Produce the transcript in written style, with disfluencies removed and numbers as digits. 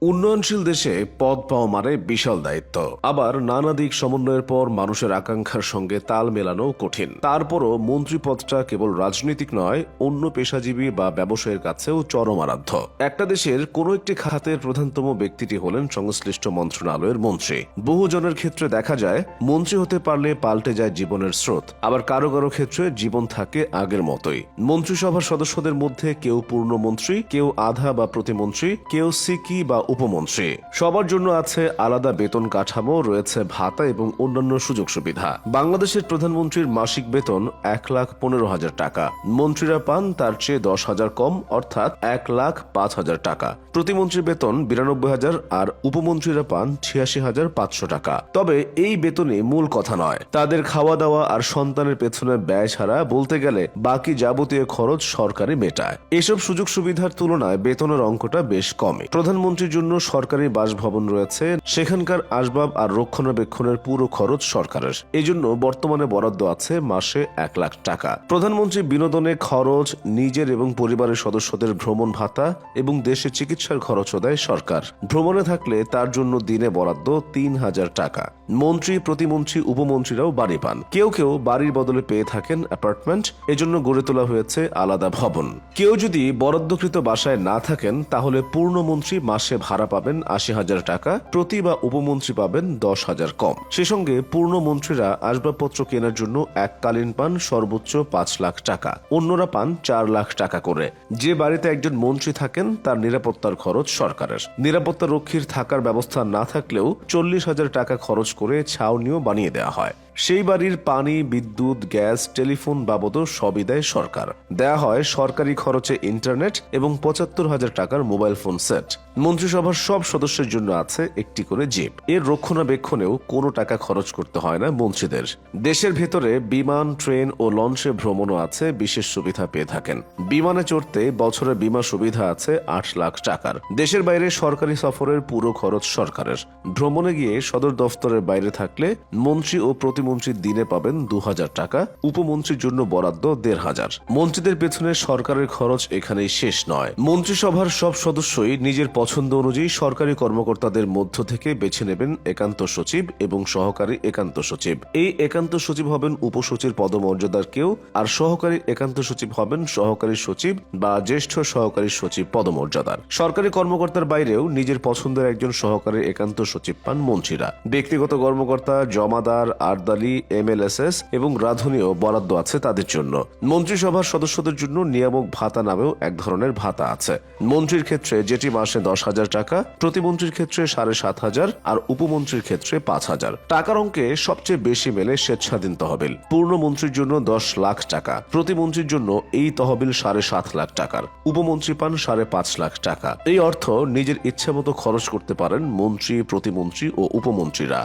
উন্নয়নশীল দেশে পদ পাওয়া মানে বিশাল দায়িত্ব। আবার নানা দিক সমন্বয়ের পর মানুষের আকাঙ্ক্ষার সঙ্গে তাল মেলানো কঠিন। তারপরও মন্ত্রী পদটা কেবল রাজনৈতিক নয়, অন্য পেশাজীবী বা ব্যবসায়ের কাছেও চরম আরাধ্য। একটা দেশের কোনো একটি খাতের প্রধানতম ব্যক্তিটি হলেন সংশ্লিষ্ট মন্ত্রণালয়ের মন্ত্রী। বহুজনের ক্ষেত্রে দেখা যায় মন্ত্রী হতে পারলে পাল্টে যায় জীবনের স্রোত, আবার কারো কারো ক্ষেত্রে জীবন থাকে আগের মতোই। মন্ত্রিসভার সদস্যদের মধ্যে কেউ পূর্ণমন্ত্রী, কেউ আধা বা প্রতিমন্ত্রী, কেউ সিকি বা উপমন্ত্রী। সবার জন্য আছে আলাদা বেতন কাঠামো, রয়েছে ভাতা এবং অন্যান্য সুযোগ সুবিধা। বাংলাদেশের প্রধানমন্ত্রীর মাসিক বেতন 1,15,000 টাকা। মন্ত্রীরা পান তার চেয়ে 10,000 কম, অর্থাৎ 1,05,000 টাকা। প্রতিমন্ত্রীর বেতন 92,000 আর উপমন্ত্রীরা পান 86,500 টাকা। তবে এই বেতনে মূল কথা নয়, তাদের খাওয়া দাওয়া আর সন্তানের পেছনে ব্যয় ছাড়া বলতে গেলে বাকি যাবতীয় খরচ সরকারি মেটায়। এসব সুযোগ সুবিধার তুলনায় বেতনের অঙ্কটা বেশ কমে। প্রধানমন্ত্রীর জন্য সরকারি বাসভবন রয়েছে, সেখানকার আসবাব আর রক্ষণাবেক্ষণের পুরো খরচ সরকারের। এজন্য বর্তমানে বরাদ্দ আছে মাসে 1 লাখ টাকা। প্রধানমন্ত্রী বিনোদনে খরচ, নিজের এবং পরিবারের সদস্যদের ভ্রমণ ভাতা এবং দেশে চিকিৎসার খরচও দেয় সরকার। ভ্রমণে থাকলে তার জন্য দিনে বরাদ্দ 3,000 টাকা। মন্ত্রী, প্রতিমন্ত্রী, উপমন্ত্রীরাও বাড়ি পান। কেউ কেউ বাড়ির বদলে পেয়ে থাকেন অ্যাপার্টমেন্ট, এজন্য গড়ে তোলা হয়েছে আলাদা ভবন। কেউ যদি বরাদ্দকৃত বাসায় না থাকেন তাহলে পূর্ণমন্ত্রী মাসে ভাড়া পাবেন 80,000 টাকা, প্রতি বা উপমন্ত্রী পাবেন 10,000 কম। সে সঙ্গে পূর্ণমন্ত্রীরা আসবাবপত্র কেনার জন্য এককালীন পান সর্বোচ্চ 5 লাখ টাকা, অন্যরা পান 4 লাখ টাকা করে। যে বাড়িতে একজন মন্ত্রী থাকেন তার নিরাপত্তার খরচ সরকারের। নিরাপত্তা রক্ষীর থাকার ব্যবস্থা না থাকলেও 40,000 টাকা খরচ করে ছাউনিও বানিয়ে দেওয়া হয়। সেই বাড়ির পানি, বিদ্যুৎ, গ্যাস, টেলিফোন বাবদও সবই দেয় সরকার। দেয়া হয় সরকারি খরচে ইন্টারনেট এবং 75,000 টাকার মোবাইল ফোন সেট। মন্ত্রিসভার সব সদস্যের জন্য আছে একটি করে জিপ। এর রক্ষণাবেক্ষণেও কোনো টাকা খরচ করতে হয় না মন্ত্রীদের। দেশের ভেতরে বিমান, ট্রেন ও লঞ্চে ভ্রমণও আছে, বিশেষ সুবিধা পেয়ে থাকেন। বিমানে চড়তে বছরে বিমা সুবিধা আছে 8 লাখ টাকার। দেশের বাইরে সরকারি সফরের পুরো খরচ সরকারের। ভ্রমণে গিয়ে সদর দফতরের বাইরে থাকলে মন্ত্রী ও প্রতিমন্ত্রীর দিনে পাবেন 2,000 টাকা, উপমন্ত্রীর জন্য বরাদ্দ 1,500। মন্ত্রীদের পেছনে সরকারের খরচ এখানেই শেষ নয়। মন্ত্রিসভার সব সদস্যই নিজের পছন্দ অনুযায়ী সরকারি কর্মকর্তাদের মধ্য থেকে বেছে নেবেন একান্ত সচিব এবং সহকারী একান্ত সচিব। এই একান্ত সচিব হবেন উপসচিব পদমর্যাদার কেউ, আর সহকারী একান্ত সচিব হবেন সহকারী সচিব বা জ্যেষ্ঠ সহকারী সচিব পদমর্যাদার। সরকারি কর্মকর্তার বাইরেও নিজের পছন্দের একজন সহকারী একান্ত সচিব পান মন্ত্রীরা। ব্যক্তিগত কর্মকর্তা, জমাদার, আর্দালি, MLSS এবং রাঁধুনিও বরাদ্দ আছে তাদের জন্য। মন্ত্রিসভার সদস্যদের জন্য নিয়ামক ভাতা নামেও এক ধরনের ভাতা আছে। মন্ত্রীর ক্ষেত্রে যেটি মাসে 10,000 টাকা, প্রতিমন্ত্রীর ক্ষেত্রে 7,500 আর উপমন্ত্রীর ক্ষেত্রে 5,000 টাকার। অঙ্কে সবচেয়ে বেশি মেলে স্বেচ্ছাধীন তহবিল। পূর্ণমন্ত্রীর জন্য 10 লাখ টাকা, প্রতিমন্ত্রীর জন্য এই তহবিল 7.5 লাখ টাকার, উপমন্ত্রী পান 5.5 লাখ টাকা। এই অর্থ নিজের ইচ্ছা মতো খরচ করতে পারেন মন্ত্রী, প্রতিমন্ত্রী ও উপমন্ত্রীরা।